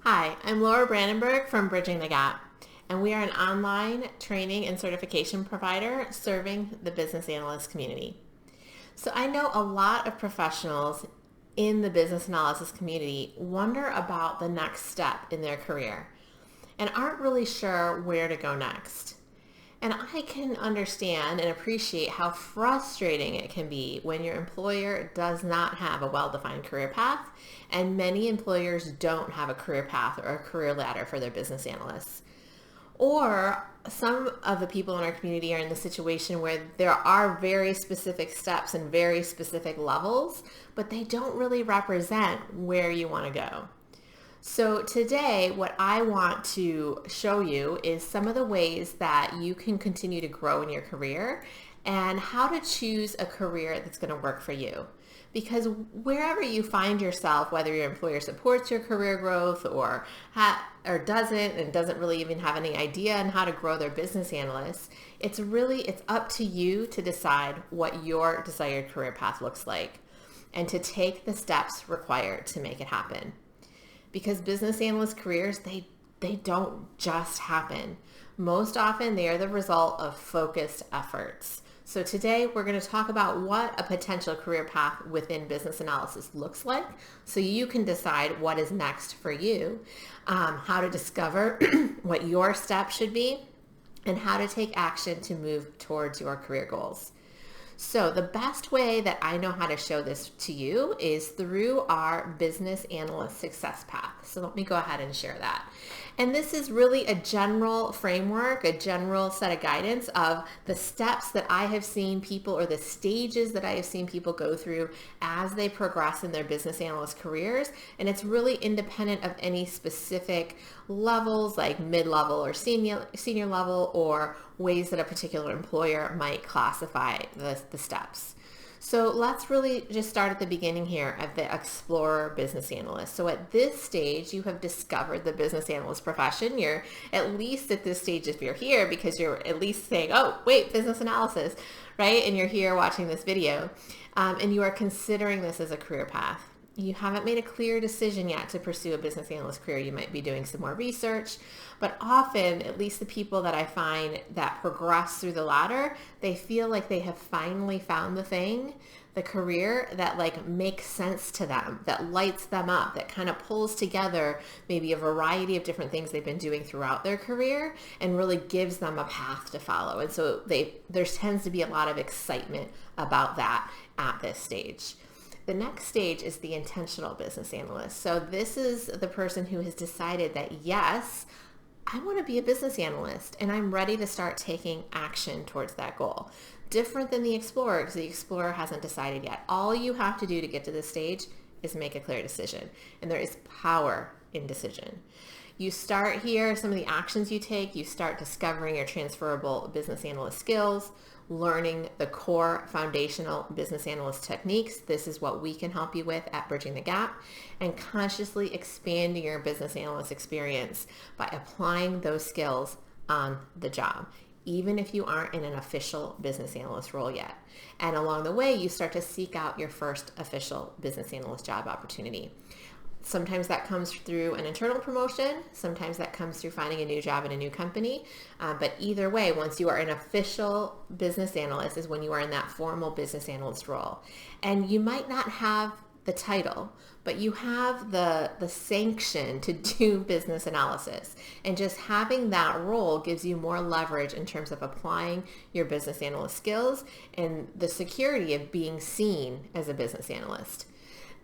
Hi, I'm Laura Brandenburg from Bridging the Gap, and we are an online training and certification provider serving the business analyst community. So I know a lot of professionals in the business analysis community wonder about the next step in their career and aren't really sure where to go next. And I can understand and appreciate how frustrating it can be when your employer does not have a well-defined career path, and many employers don't have a career path or a career ladder for their business analysts. Or some of the people in our community are in the situation where there are very specific steps and very specific levels, but they don't really represent where you want to go. So today, what I want to show you is some of the ways that you can continue to grow in your career and how to choose a career that's going to work for you. Because wherever you find yourself, whether your employer supports your career growth or doesn't and doesn't really even have any idea on how to grow their business analysts, it's up to you to decide what your desired career path looks like and to take the steps required to make it happen. Because business analyst careers, they don't just happen. Most often, they are the result of focused efforts. So today, we're going to talk about what a potential career path within business analysis looks like so you can decide what is next for you, how to discover what your steps should be, and how to take action to move towards your career goals. So the best way that I know how to show this to you is through our business analyst success path. So let me go ahead and share that. And this is really a general framework, a general set of guidance of the steps that I have seen people, or the stages that I have seen people go through as they progress in their business analyst careers. And it's really independent of any specific levels like mid-level or senior level, or ways that a particular employer might classify the steps. So let's really just start at the beginning here of the Explorer Business Analyst. So at this stage, you have discovered the business analyst profession. You're at least at this stage, if you're here, because you're at least saying, oh, wait, business analysis, right? And you're here watching this video, and you are considering this as a career path. You haven't made a clear decision yet to pursue a business analyst career. You might be doing some more research, but often, at least the people that I find that progress through the ladder, they feel like they have finally found the career that makes sense to them, that lights them up, that kind of pulls together maybe a variety of different things they've been doing throughout their career and really gives them a path to follow. And so there tends to be a lot of excitement about that at this stage. The next stage is the intentional business analyst. So this is the person who has decided that, yes, I want to be a business analyst and I'm ready to start taking action towards that goal. Different than the Explorer, because the Explorer hasn't decided yet. All you have to do to get to this stage is make a clear decision. And there is power in decision. You start here, some of the actions you take, you start discovering your transferable business analyst skills, learning the core foundational business analyst techniques. This is what we can help you with at Bridging the Gap, and consciously expanding your business analyst experience by applying those skills on the job, even if you aren't in an official business analyst role yet. And along the way, you start to seek out your first official business analyst job opportunity. Sometimes that comes through an internal promotion. Sometimes that comes through finding a new job in a new company. But either way, once you are an official business analyst is when you are in that formal business analyst role. And you might not have the title, but you have the sanction to do business analysis. And just having that role gives you more leverage in terms of applying your business analyst skills and the security of being seen as a business analyst.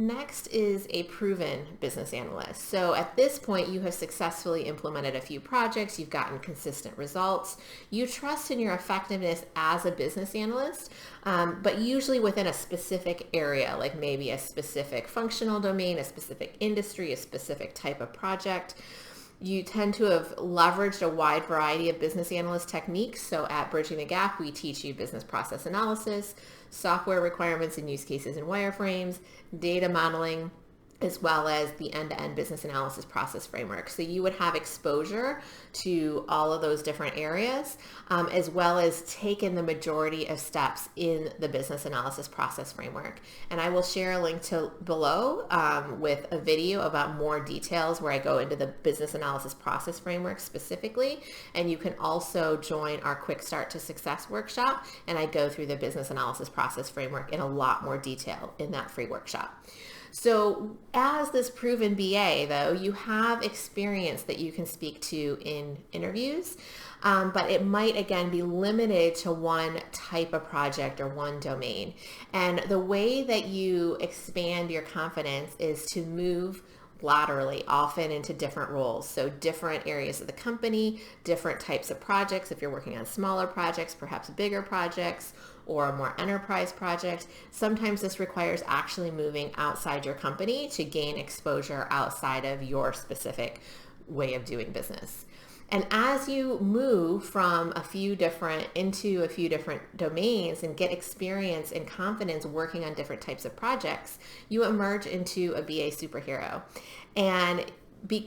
Next is a proven business analyst. So at this point, you have successfully implemented a few projects, you've gotten consistent results, you trust in your effectiveness as a business analyst, but usually within a specific area, like maybe a specific functional domain, a specific industry, a specific type of project. You tend to have leveraged a wide variety of business analyst techniques. So at Bridging the Gap, we teach you business process analysis, software requirements and use cases in wireframes, data modeling, as well as the end-to-end business analysis process framework. So you would have exposure to all of those different areas, as well as taken the majority of steps in the business analysis process framework. And I will share a link to below with a video about more details where I go into the business analysis process framework specifically. And you can also join our Quick Start to Success workshop, and I go through the business analysis process framework in a lot more detail in that free workshop. So as this proven BA, though, you have experience that you can speak to in interviews, but it might, again, be limited to one type of project or one domain. And the way that you expand your confidence is to move laterally, often into different roles. So different areas of the company, different types of projects. If you're working on smaller projects, perhaps bigger projects, or a more enterprise project. Sometimes this requires actually moving outside your company to gain exposure outside of your specific way of doing business. And as you move from into a few different domains and get experience and confidence working on different types of projects, you emerge into a BA superhero. And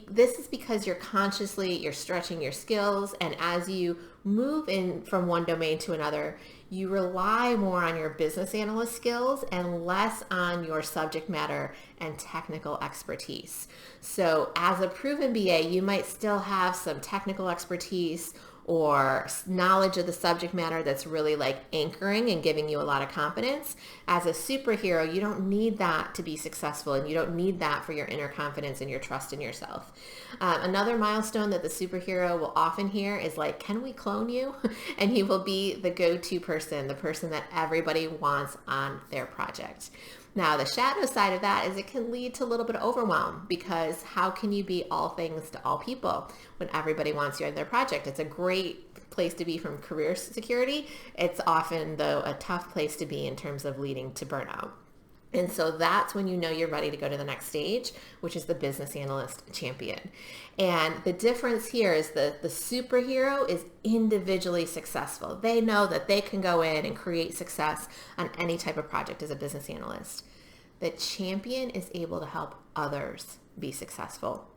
this is because you're stretching your skills, and as you move in from one domain to another, you rely more on your business analyst skills and less on your subject matter and technical expertise. So as a proven BA, you might still have some technical expertise or knowledge of the subject matter that's really like anchoring and giving you a lot of confidence. As a superhero, you don't need that to be successful, and you don't need that for your inner confidence and your trust in yourself. Another milestone that the superhero will often hear is like, can we clone you? And he will be the go-to person, the person that everybody wants on their project. Now, the shadow side of that is it can lead to a little bit of overwhelm, because how can you be all things to all people when everybody wants you on their project? It's a great place to be from career security. It's often, though, a tough place to be in terms of leading to burnout. And so that's when you know you're ready to go to the next stage, which is the business analyst champion. And the difference here is the superhero is individually successful. They know that they can go in and create success on any type of project as a business analyst. The champion is able to help others be successful.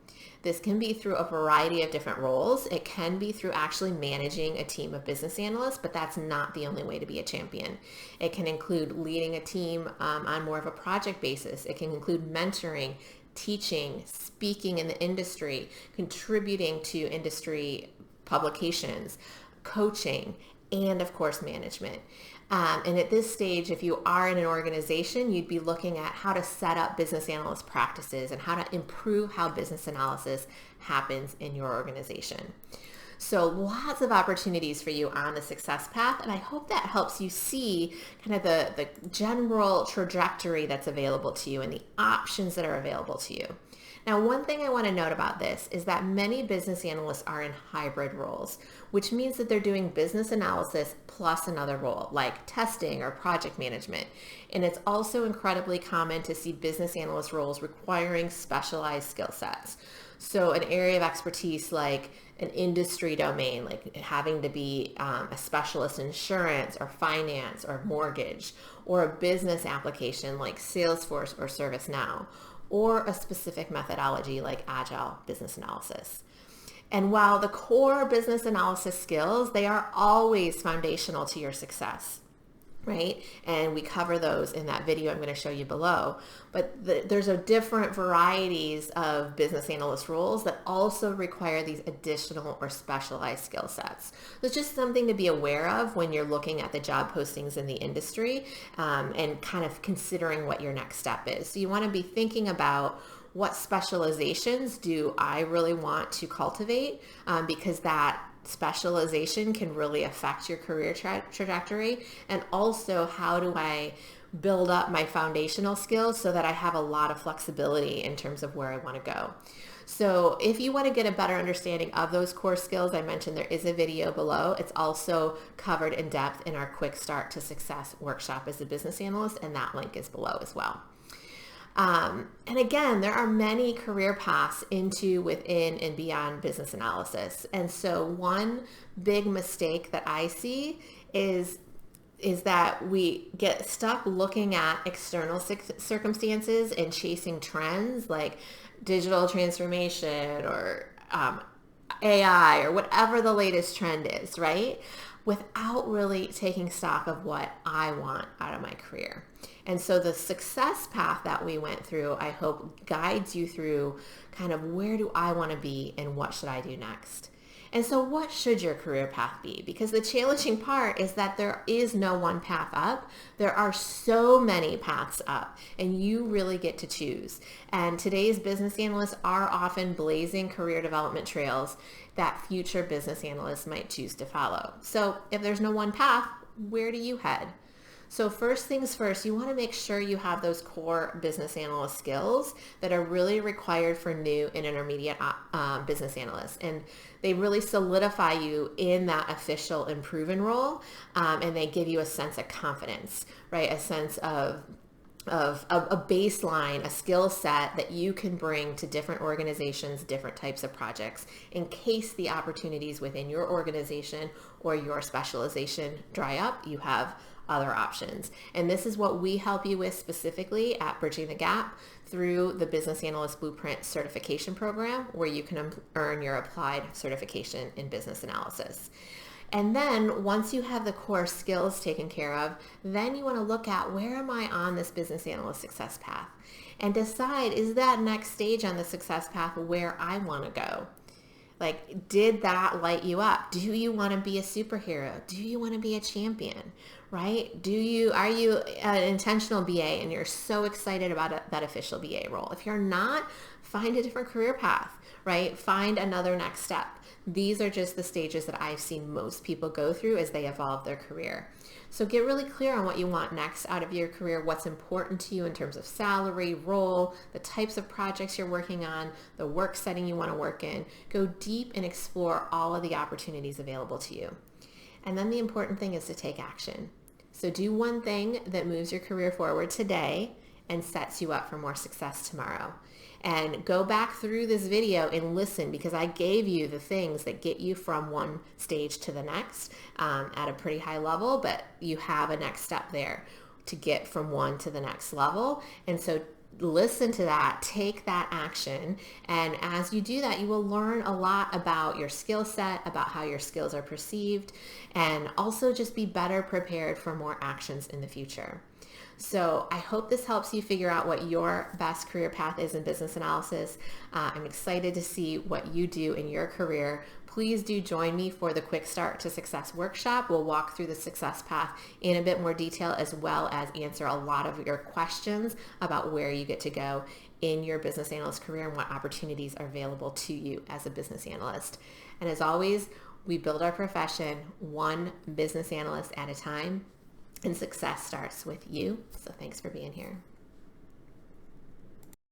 This can be through a variety of different roles. It can be through actually managing a team of business analysts, but that's not the only way to be a champion. It can include leading a team on more of a project basis. It can include mentoring, teaching, speaking in the industry, contributing to industry publications, coaching, and of course, management. And at this stage, if you are in an organization, you'd be looking at how to set up business analyst practices and how to improve how business analysis happens in your organization. So lots of opportunities for you on the success path, and I hope that helps you see kind of the general trajectory that's available to you and the options that are available to you. Now, one thing I want to note about this is that many business analysts are in hybrid roles, which means that they're doing business analysis plus another role, like testing or project management. And it's also incredibly common to see business analyst roles requiring specialized skill sets. So an area of expertise like an industry domain, like having to be a specialist in insurance or finance or mortgage, or a business application like Salesforce or ServiceNow, or a specific methodology like Agile business analysis. And while the core business analysis skills, they are always foundational to your success, right? And we cover those in that video I'm going to show you below. But there's a different varieties of business analyst roles that also require these additional or specialized skill sets. So it's just something to be aware of when you're looking at the job postings in the industry and kind of considering what your next step is. So you want to be thinking about what specializations do I really want to cultivate, because that specialization can really affect your career trajectory. And also, how do I build up my foundational skills so that I have a lot of flexibility in terms of where I want to go. So if you want to get a better understanding of those core skills, I mentioned there is a video below. It's also covered in depth in our Quick Start to Success workshop as a business analyst, and that link is below as well. And again, there are many career paths into, within, and beyond business analysis. And so one big mistake that I see is is that we get stuck looking at external circumstances and chasing trends like digital transformation or AI or whatever the latest trend is, right? Without really taking stock of what I want out of my career. And so the success path that we went through, I hope guides you through kind of where do I want to be and what should I do next? And so what should your career path be? Because the challenging part is that there is no one path up. There are so many paths up, and you really get to choose. And today's business analysts are often blazing career development trails that future business analysts might choose to follow. So if there's no one path, where do you head? So first things first, you want to make sure you have those core business analyst skills that are really required for new and intermediate business analysts. And they really solidify you in that official and proven role, and they give you a sense of confidence, right? A sense of a baseline, a skill set that you can bring to different organizations, different types of projects, in case the opportunities within your organization or your specialization dry up, you have other options. And this is what we help you with specifically at Bridging the Gap through the Business Analyst Blueprint Certification Program, where you can earn your applied certification in business analysis. And then once you have the core skills taken care of, then you want to look at where am I on this business analyst success path and decide, is that next stage on the success path where I want to go? Like, did that light you up? Do you want to be a superhero? Do you want to be a champion? Right? Are you an intentional BA and you're so excited about that official BA role? If you're not, find a different career path, right? Find another next step. These are just the stages that I've seen most people go through as they evolve their career. So get really clear on what you want next out of your career, what's important to you in terms of salary, role, the types of projects you're working on, the work setting you want to work in. Go deep and explore all of the opportunities available to you. And then the important thing is to take action. So do one thing that moves your career forward today and sets you up for more success tomorrow. And go back through this video and listen, because I gave you the things that get you from one stage to the next at a pretty high level, but you have a next step there to get from one to the next level. And so listen to that, take that action, and as you do that, you will learn a lot about your skill set, about how your skills are perceived, and also just be better prepared for more actions in the future. So I hope this helps you figure out what your best career path is in business analysis. I'm excited to see what you do in your career. Please do join me for the Quick Start to Success workshop. We'll walk through the success path in a bit more detail, as well as answer a lot of your questions about where you get to go in your business analyst career and what opportunities are available to you as a business analyst. And as always, we build our profession one business analyst at a time, and success starts with you. So thanks for being here.